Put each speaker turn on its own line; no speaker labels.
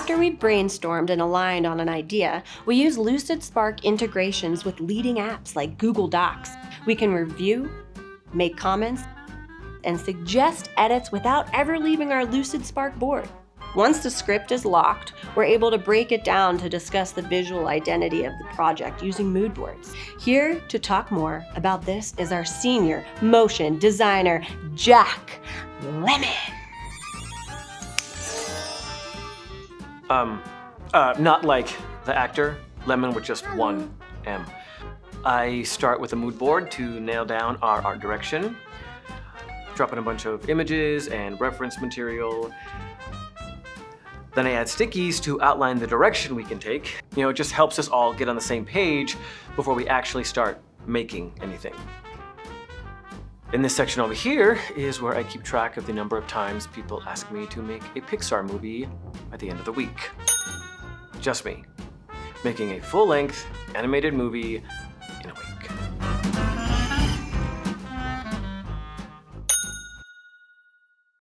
After we've brainstormed and aligned on an idea, we use Lucidspark integrations with leading apps like Google Docs. We can review, make comments, and suggest edits without ever leaving our Lucidspark board. Once the script is locked, we're able to break it down to discuss the visual identity of the project using moodboards. Here to talk more about this is our senior motion designer, Jack Lemon.
Not like the actor, Lemon with just one M. I start with a mood board to nail down our art direction, drop in a bunch of images and reference material. Then I add stickies to outline the direction we can take. It just helps us all get on the same page before we actually start making anything. In this section over here is where I keep track of the number of times people ask me to make a Pixar movie at the end of the week. Just me, making a full-length animated movie